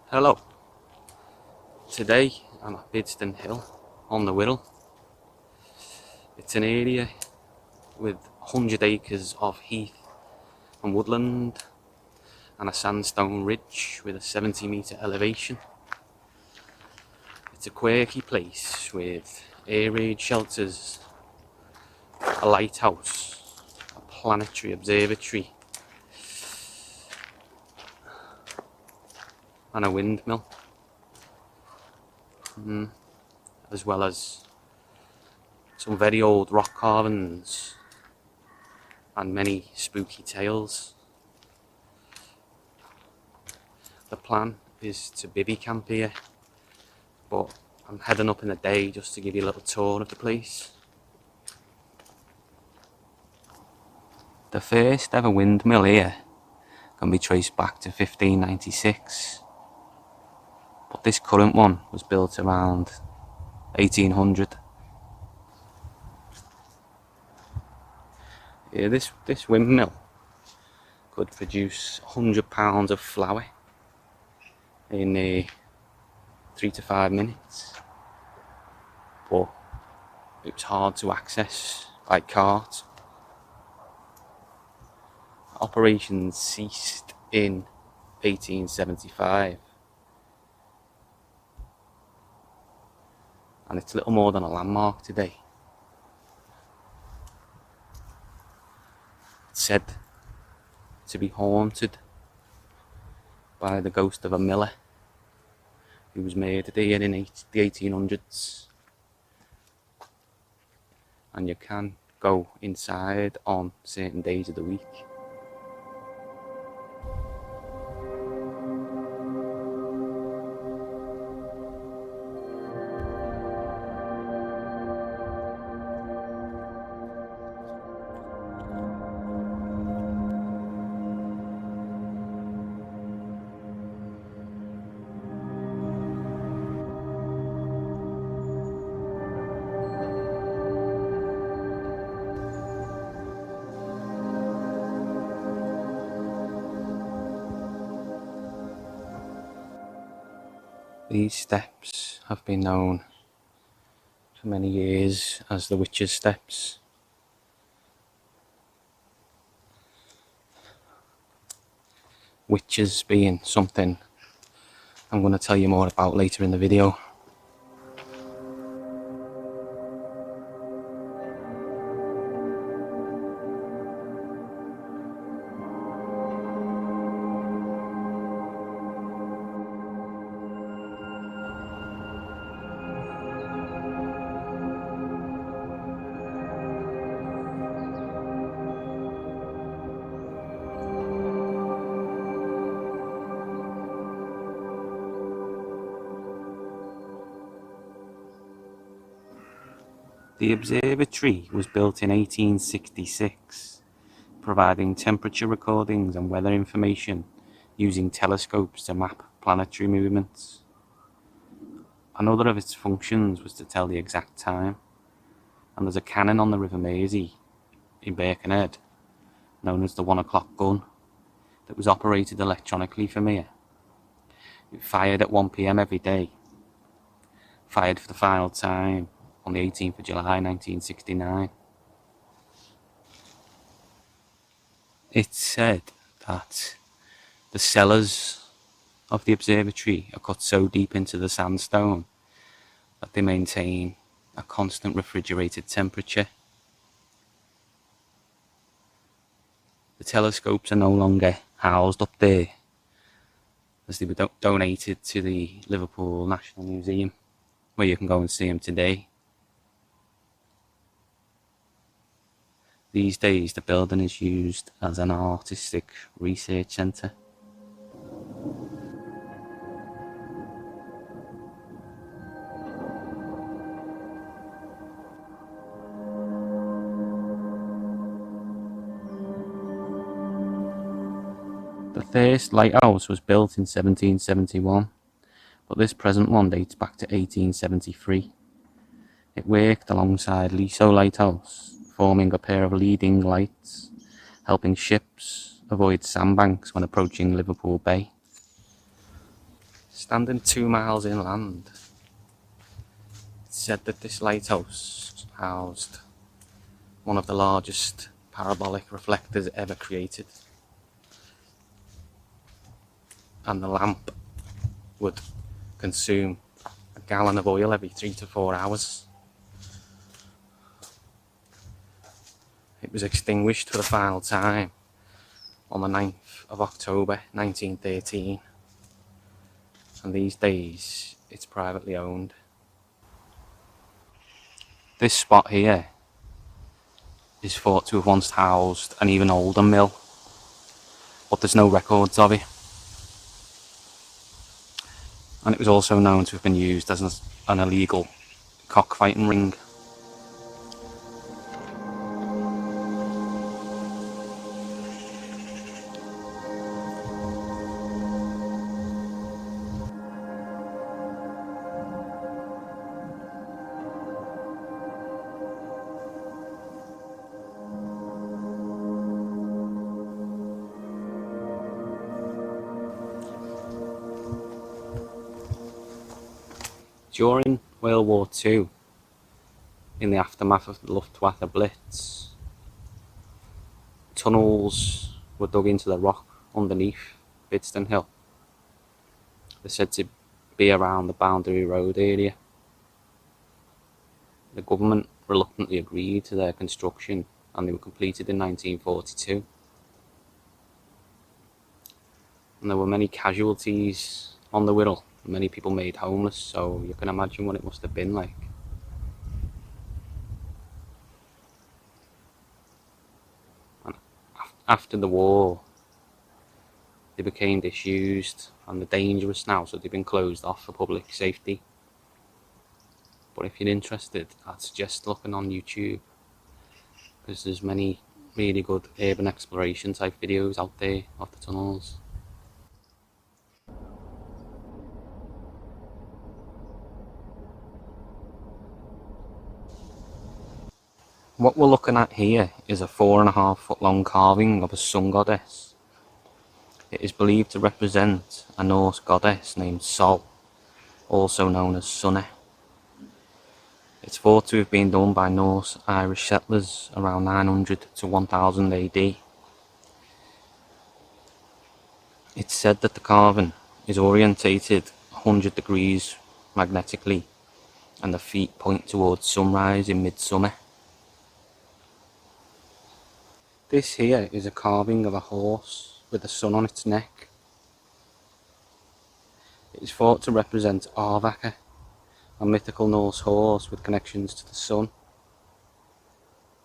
Hello, today I'm at Bidston Hill on the Wirral. It's an area with 100 acres of heath and woodland and a sandstone ridge with a 70-metre elevation. It's a quirky place with air raid shelters, a lighthouse, a planetary observatory and a windmill, as well as some very old rock carvings and many spooky tales. The plan is to bivvy camp here, but I'm heading up in the day just to give you a little tour of the place. The first ever windmill here can be traced back to 1596, but this current one was built around 1800. Yeah, this windmill could produce 100 pounds of flour in 3 to 5 minutes, but it was hard to access by cart. Operations ceased in 1875, and it's little more than a landmark today. It's said to be haunted by the ghost of a miller who was murdered here in the 1800s, and you can go inside on certain days of the week. These steps have been known for many years as the Witches' Steps. Witches being something I'm going to tell you more about later in the video. The observatory was built in 1866, providing temperature recordings and weather information using telescopes to map planetary movements. Another of its functions was to tell the exact time, and there's a cannon on the River Mersey in Birkenhead, known as the 1 o'clock gun, that was operated electronically from here. It fired at 1 PM every day, fired for the final time on the 18th of July 1969. It's said that the cellars of the observatory are cut so deep into the sandstone that they maintain a constant refrigerated temperature. The telescopes are no longer housed up there, as they were donated to the Liverpool National Museum, where you can go and see them today. These days the building is used as an artistic research centre. The first lighthouse was built in 1771, but this present one dates back to 1873. It worked alongside Liso Lighthouse, forming a pair of leading lights, helping ships avoid sandbanks when approaching Liverpool Bay. Standing 2 miles inland, it's said that this lighthouse housed one of the largest parabolic reflectors ever created, and the lamp would consume a gallon of oil every 3 to 4 hours. It was extinguished for the final time on the 9th of October 1913, and these days it's privately owned. This spot here is thought to have once housed an even older mill, but there's no records of it. And it was also known to have been used as an illegal cockfighting ring. During World War II, in the aftermath of the Luftwaffe Blitz, tunnels were dug into the rock underneath Bidston Hill. They're said to be around the Boundary Road area. The government reluctantly agreed to their construction, and they were completed in 1942. And there were many casualties on the Wirral. Many people made homeless, so you can imagine what it must have been like. And after the war, they became disused and they're dangerous now, so they've been closed off for public safety. But if you're interested, I'd suggest looking on YouTube, because there's many really good urban exploration type videos out there of the tunnels. What we're looking at here is a 4.5 foot long carving of a sun goddess. It is believed to represent a Norse goddess named Sol, also known as Sunne. It's thought to have been done by Norse Irish settlers around 900 to 1000 AD. It's said that the carving is orientated 100 degrees magnetically, and the feet point towards sunrise in midsummer. This here is a carving of a horse with the sun on its neck. It is thought to represent Arvaka, a mythical Norse horse with connections to the sun.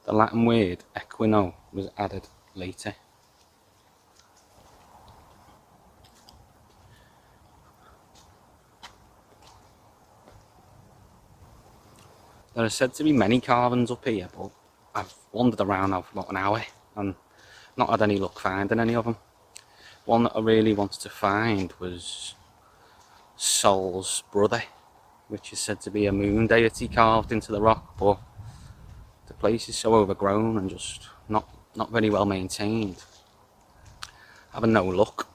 The Latin word equino was added later. There are said to be many carvings up here, but I've wandered around now for about an hour and not had any luck finding any of them. One that I really wanted to find was Sol's brother, which is said to be a moon deity carved into the rock, but the place is so overgrown and just not very well maintained. Having no luck.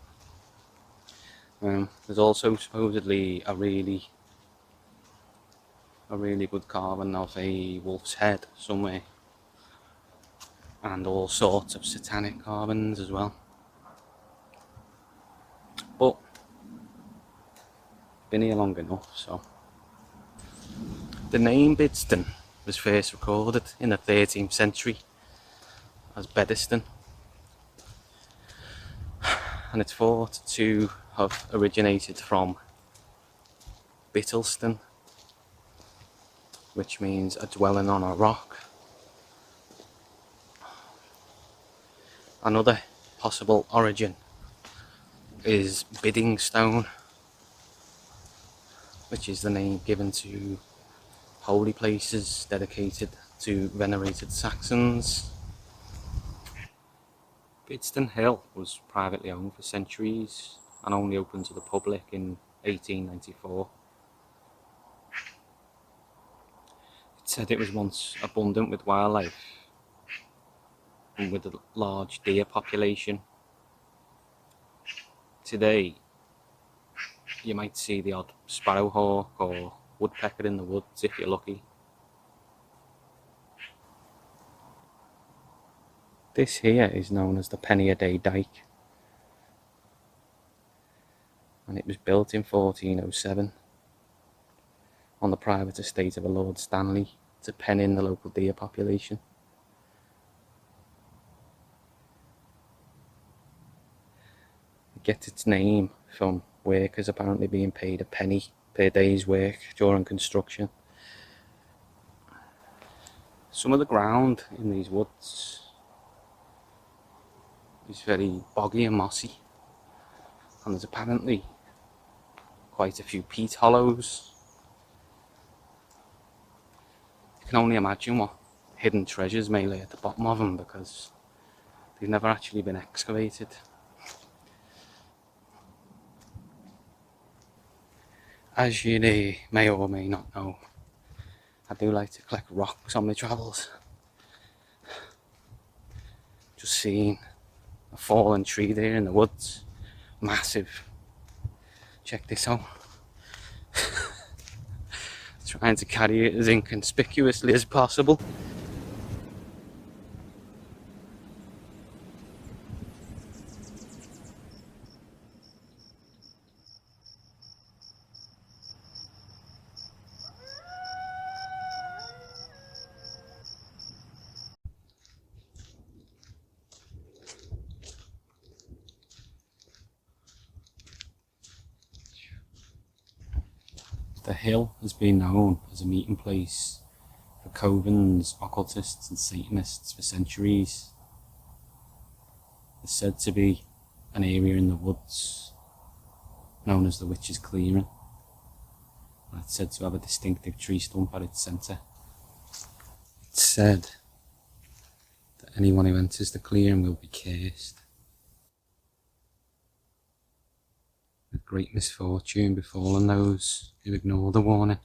There's also supposedly a really good carving of a wolf's head somewhere, and all sorts of satanic carvings as well. But been here long enough, so. The name Bidston was first recorded in the 13th century as Bidston, and it's thought to have originated from Bidston, which means a dwelling on a rock. Another possible origin is Bidding Stone, which is the name given to holy places dedicated to venerated Saxons. Bidston Hill was privately owned for centuries and only opened to the public in 1894. It said it was once abundant with wildlife and with a large deer population. Today, You might see the odd sparrowhawk or woodpecker in the woods if you're lucky. This here is known as the Penny a Day Dyke, and it was built in 1407 on the private estate of a Lord Stanley to pen in the local deer population. It gets its name from workers apparently being paid a penny per day's work during construction. Some of the ground in these woods is very boggy and mossy, and there's apparently quite a few peat hollows. You can only imagine what hidden treasures may lay at the bottom of them because they've never actually been excavated. As you may or may not know, I do like to collect rocks on my travels. Just seeing a fallen tree there in the woods, massive. Check this out. Trying to carry it as inconspicuously as possible. The hill has been known as a meeting place for covens, occultists and Satanists for centuries. It's said to be an area in the woods known as the Witch's Clearing. And it's said to have a distinctive tree stump at its centre. It's said that anyone who enters the clearing will be cursed with great misfortune befalling those who ignore the warning.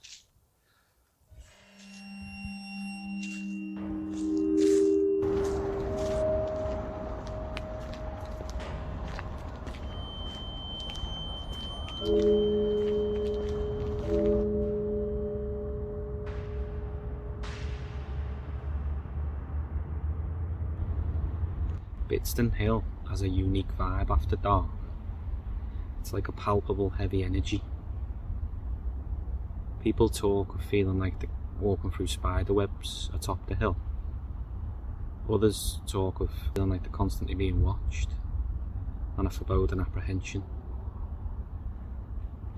Bidston Hill has a unique vibe after dark. It's like a palpable heavy energy. People talk of feeling like they're walking through spider webs atop the hill. Others talk of feeling like they're constantly being watched, and a foreboding apprehension.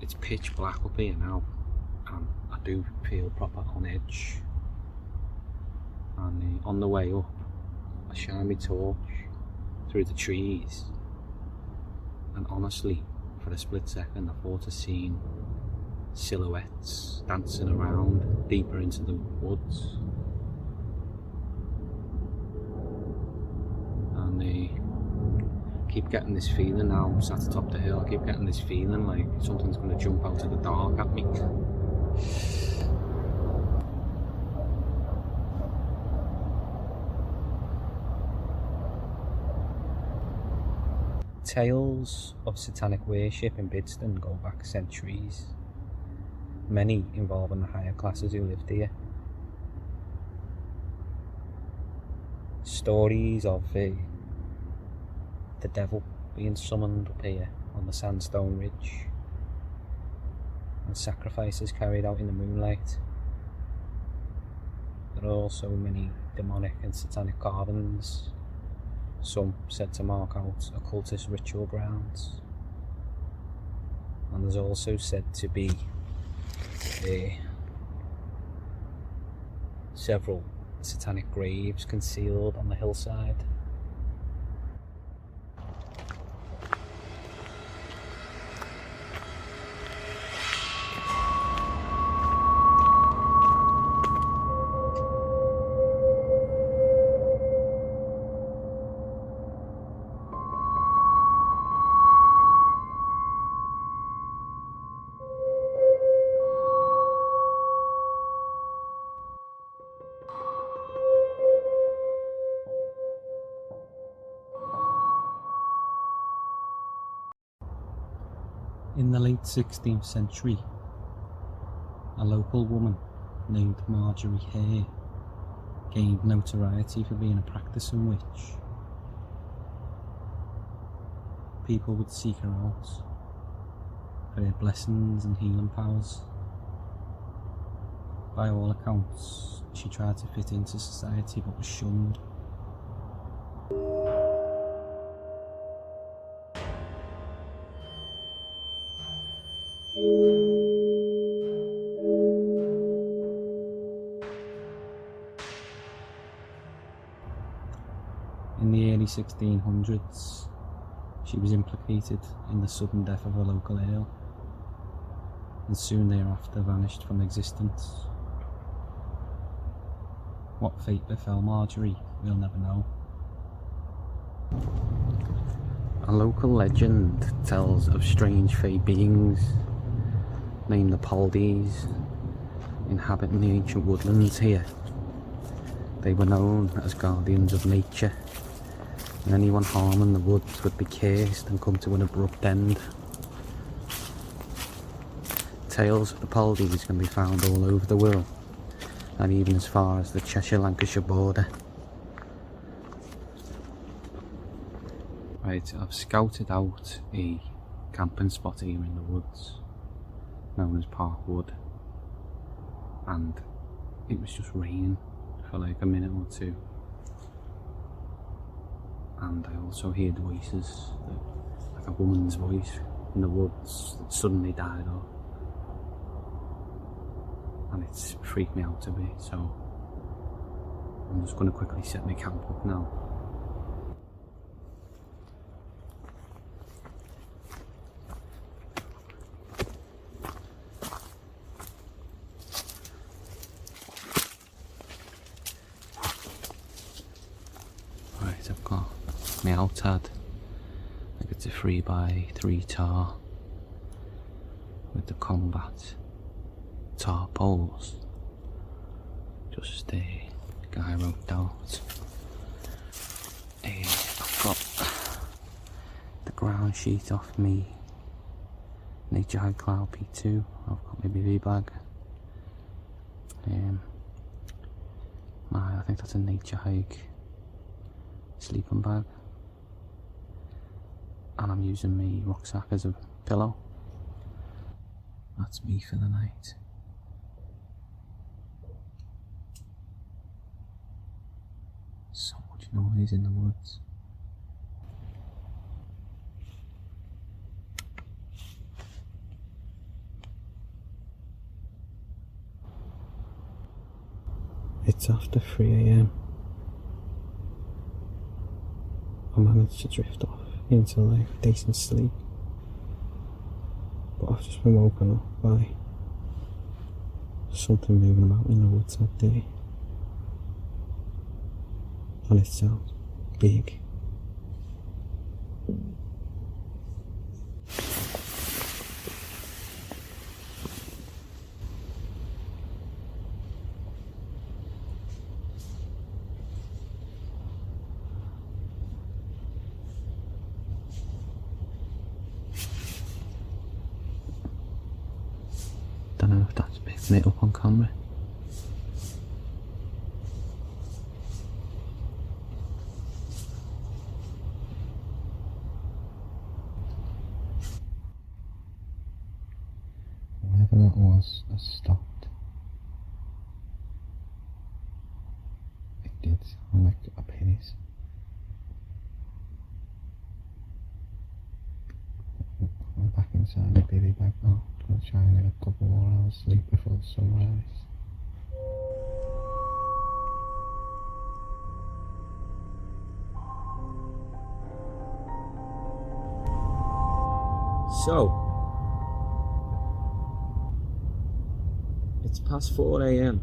It's pitch black up here now, and I do feel proper on edge. And on the way up, I shine my torch through the trees, and honestly, for a split second, I thought I seen silhouettes dancing around deeper into the woods. And I keep getting this feeling now, I'm sat atop the hill, I keep getting this feeling like something's going to jump out of the dark at me. Tales of satanic worship in Bidston go back centuries, many involving the higher classes who lived here. Stories of the devil being summoned up here on the sandstone ridge, and sacrifices carried out in the moonlight. There are also many demonic and satanic carvings, some said to mark out occultist ritual grounds, and there's also said to be several satanic graves concealed on the hillside. In the late 16th century, a local woman named Marjorie Hay gained notoriety for being a practicing witch. People would seek her out for her blessings and healing powers. By all accounts, she tried to fit into society but was shunned. In the early 1600s, she was implicated in the sudden death of a local earl, and soon thereafter vanished from existence. What fate befell Marjorie, we'll never know. A local legend tells of strange fey beings named the Poldies inhabiting the ancient woodlands here. They were known as guardians of nature, and anyone harming the woods would be cursed and come to an abrupt end. Tales of the Poldies can be found all over the world, and even as far as the Cheshire-Lancashire border. Right, I've scouted out a camping spot here in the woods, known as Parkwood, and it was just raining for like a minute or two. And I also heard voices, like a woman's voice in the woods that suddenly died off. And it's freaked me out a bit, so I'm just going to quickly set my camp up now. Right, I've got my outhad. I think it's a 3x3 tar with the combat tar poles, just a guy roped out. I've got the ground sheet off me Nature Hike Cloud P2. I've got my bivvy bag. I think that's a Nature Hike sleeping bag, and I'm using my rucksack as a pillow. That's me for the night. So much noise in the woods. It's after 3 AM. I managed to drift off into like a decent sleep, but I've just been woken up by something moving about in the woods that day. And it sounds big. Don't know if that's picking it up on camera. Whatever that was has stopped. It did sound like a penis. I'm back inside my baby bag now. I'm gonna try and get a couple more hours sleep before the sunrise. So, it's past 4 AM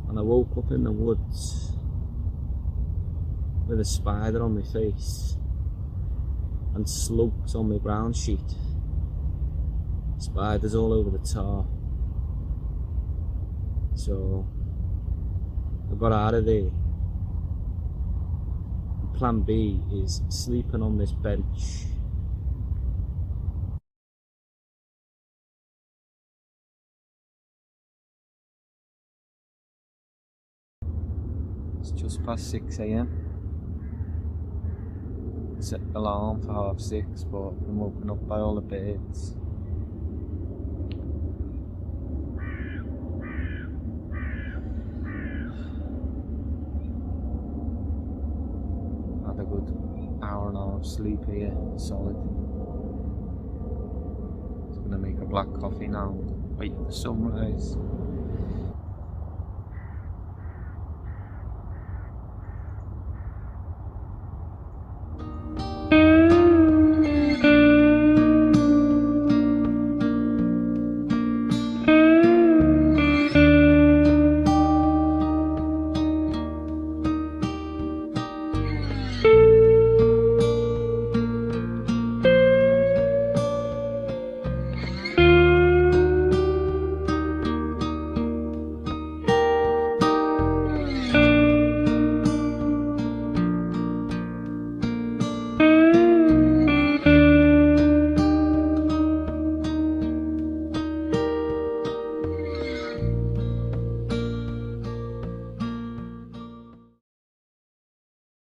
and I woke up in the woods with a spider on my face and slugs on my ground sheet. Spiders all over the tar. So I got out of there. And plan B is sleeping on this bench just past 6 a.m. Set alarm for 6:30, but I'm woken up by all the birds. Had a good hour and a half sleep here, solid. Just gonna make a black coffee now, wait for the sunrise.